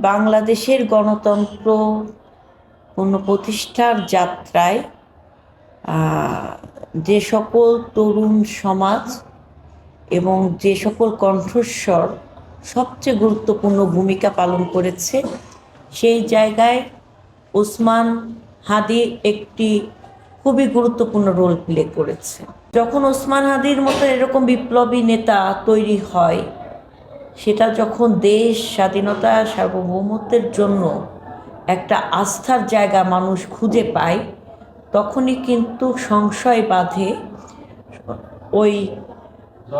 বাংলাদেশের গণতন্ত্র পুনঃপ্রতিষ্ঠার যাত্রায় যে সকল তরুণ সমাজ এবং যে সকল কণ্ঠস্বর সবচেয়ে গুরুত্বপূর্ণ ভূমিকা পালন করেছে, সেই জায়গায় ওসমান হাদি একটি খুবই গুরুত্বপূর্ণ রোল প্লে করেছে। যখন ওসমান হাদির মতো এরকম বিপ্লবী নেতা তৈরি হয়, সেটা যখন দেশ স্বাধীনতা সার্বভৌমত্বের জন্য একটা আস্থার জায়গা মানুষ খুঁজে পায়, তখনই কিন্তু সংশয় বাঁধে ওই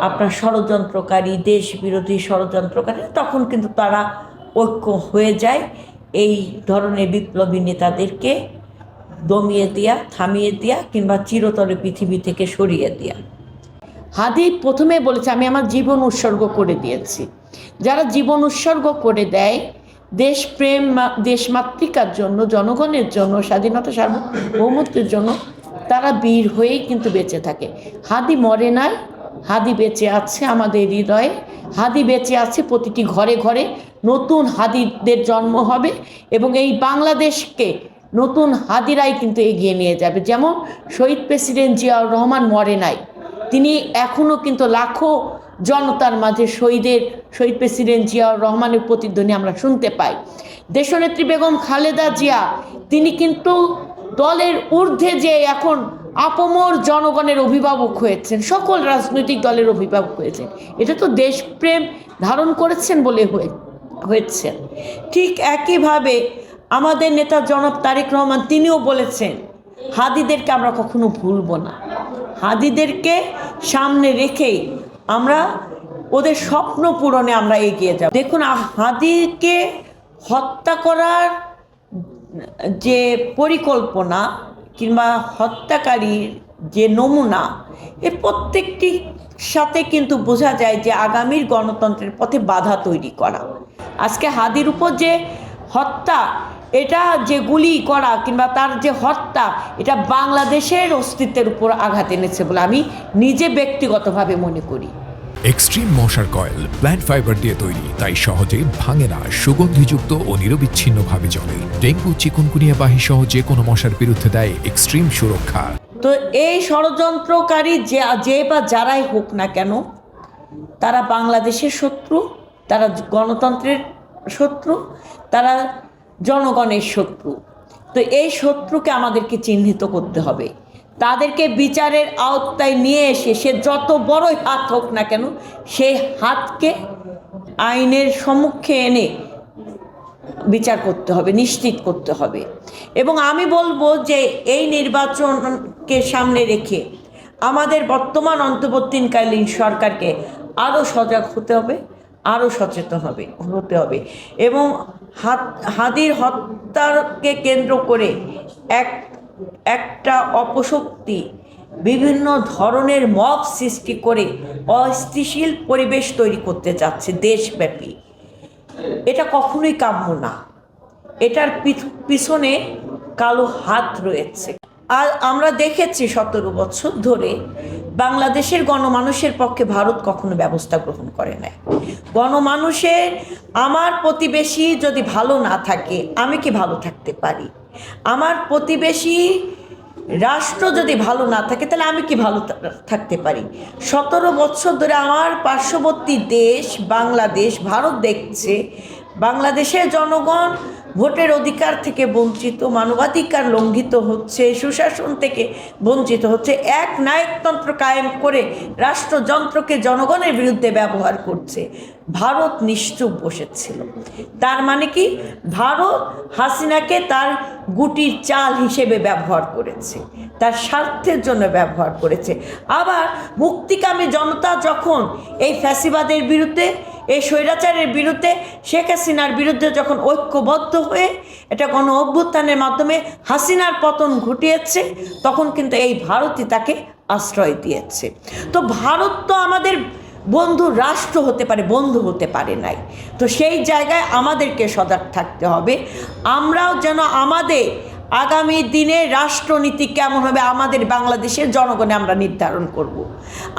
আপনার ষড়যন্ত্রকারী, দেশ বিরোধী ষড়যন্ত্রকারী, তখন কিন্তু তারা ঐক্য হয়ে যায় এই ধরনের বিপ্লবী নেতাদেরকে দমিয়ে দেয়া, থামিয়ে দেয়া কিংবা চিরতরে পৃথিবী থেকে সরিয়ে দেয়া। হাদি প্রথমে বলেছে, আমি আমার জীবন উৎসর্গ করে দিয়েছি। যারা জীবন উৎসর্গ করে দেয় দেশপ্রেম, দেশমাতৃকার জন্য, জনগণের জন্য, স্বাধীনতা সার্বভৌমত্বের জন্য, তারা বীর হয়েই কিন্তু বেঁচে থাকে। হাদি মরে নাই, হাদি বেঁচে আছে আমাদের হৃদয়ে, হাদি বেঁচে আছে প্রতিটি ঘরে ঘরে। নতুন হাদিদের জন্ম হবে এবং এই বাংলাদেশকে নতুন হাদিরাই কিন্তু এগিয়ে নিয়ে যাবে। যেমন শহীদ প্রেসিডেন্ট জিয়াউর রহমান মরে নাই, তিনি এখনও কিন্তু লাখো জনতার মাঝে শহীদ প্রেসিডেন্ট জিয়াউর রহমানের প্রতিধ্বনি আমরা শুনতে পাই। দেশনেত্রী বেগম খালেদা জিয়া, তিনি কিন্তু দলের ঊর্ধ্বে যে এখন আপামর জনগণের অভিভাবক হয়েছেন, সকল রাজনৈতিক দলের অভিভাবক হয়েছেন। এটা তো দেশপ্রেম ধারণ করেছেন বলে হয়েছে। ঠিক একইভাবে আমাদের নেতা জনাব তারেক রহমান, তিনিও বলেছেন হাদিদেরকে আমরা কখনো ভুলব না। হাদিদেরকে সামনে রেখেই আমরা ওদের স্বপ্ন পূরণে আমরা এগিয়ে যাব। দেখুন, হাদিকে হত্যা করার যে পরিকল্পনা কিংবা হত্যাকারীর যে নমুনা, এর প্রত্যেকটি সাথে কিন্তু বোঝা যায় যে আগামীর গণতন্ত্রের পথে বাধা তৈরি করা। আজকে হাদির উপর যে হত্যা, এটা যে গুলি করা কিংবা তার যে হত্যা, এটা বাংলাদেশের অস্তিত্বের উপর আঘাত এনেছে বলে আমি নিজে ব্যক্তিগতভাবে মনে করি। এক্সট্রিম মশার কয়েল প্ল্যান্ট ফাইবার দিয়ে তৈরি, তাই সহজে ভাঙে না, সুগন্ধিযুক্ত ও নিরবিচ্ছিন্নভাবে জ্বলে। ডেঙ্গু, চিকুনগুনিয়া বাহি সহ যে কোনো মশার বিরুদ্ধে দেয় এক্সট্রিম সুরক্ষা। তো এই ষড়যন্ত্রকারী যে বা যারাই হোক না কেন, তারা বাংলাদেশের শত্রু, তারা গণতন্ত্রের শত্রু, তারা জনগণের শত্রু। তো এই শত্রুকে আমাদেরকে চিহ্নিত করতে হবে, তাদেরকে বিচারের আওতায় নিয়ে এসে, সে যত বড়ই হাত হোক না কেন, সেই হাতকে আইনের সম্মুখে এনে বিচার করতে হবে, নিশ্চিত করতে হবে। এবং আমি বলবো যে এই নির্বাচনকে সামনে রেখে আমাদের বর্তমান অন্তর্বর্তীকালীন সরকারকে আরও সজাগ হতে হবে, আরও সচেতন হতে হবে এবং হাদির হত্যাকে কেন্দ্র করে একটা অপশক্তি বিভিন্ন ধরনের মব সৃষ্টি করে অস্থিতিশীল পরিবেশ তৈরি করতে যাচ্ছে দেশব্যাপী। এটা কখনোই কাম্য না, এটার পিছনে কালো হাত রয়েছে। আর আমরা দেখেছি 17 বছর ধরে বাংলাদেশের গণমানুষের পক্ষে ভারত কখনো ব্যবস্থা গ্রহণ করে নাই। গণমানুষের, আমার প্রতিবেশী যদি ভালো না থাকে আমি কি ভালো থাকতে পারি? আমার প্রতিবেশী রাষ্ট্র যদি ভালো না থাকে তাহলে আমি কি ভালো থাকতে পারি? 17 বছর ধরে আমার পার্শ্ববর্তী দেশ বাংলাদেশ, ভারত দেখছে বাংলাদেশের জনগণ ভোটের অধিকার থেকে বঞ্চিত, মানবাধিকার লঙ্ঘিত হচ্ছে, সুশাসন থেকে বঞ্চিত হচ্ছে, এক নায়কতন্ত্র কায়েম করে রাষ্ট্রযন্ত্রকে জনগণের বিরুদ্ধে ব্যবহার করছে। ভারত নিশ্চুপ বসেছিল। তার মানে কি, ভারত হাসিনাকে তার গুটির চাল হিসেবে ব্যবহার করেছে, তার স্বার্থের জন্য ব্যবহার করেছে। আবার মুক্তিকামী জনতা যখন এই ফ্যাসিবাদের বিরুদ্ধে, এই স্বৈরাচারের বিরুদ্ধে, শেখ হাসিনার বিরুদ্ধে যখন ঐক্যবদ্ধ হয়ে এটা গণ অভ্যুত্থানের মাধ্যমে হাসিনার পতন ঘটিয়েছে, তখন কিন্তু এই ভারতই তাকে আশ্রয় দিয়েছে। তো ভারত তো আমাদের বন্ধু রাষ্ট্র হতে পারে, বন্ধু হতে পারে নাই। তো সেই জায়গায় আমাদেরকে সজাগ থাকতে হবে। আমরাও যেন আমাদের আগামী দিনে রাষ্ট্রনীতি কেমন হবে আমাদের বাংলাদেশের জনগণে আমরা নির্ধারণ করব।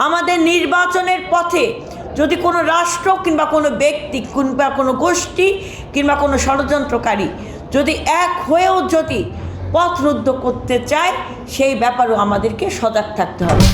আমাদের নির্বাচনের পথে যদি কোনো রাষ্ট্র কিংবা কোনো ব্যক্তি কিংবা কোনো গোষ্ঠী কিংবা কোনো ষড়যন্ত্রকারী যদি এক হয়েও যদি পথ রুদ্ধ করতে চায়, সেই ব্যাপারেও আমাদেরকে সজাগ থাকতে হবে।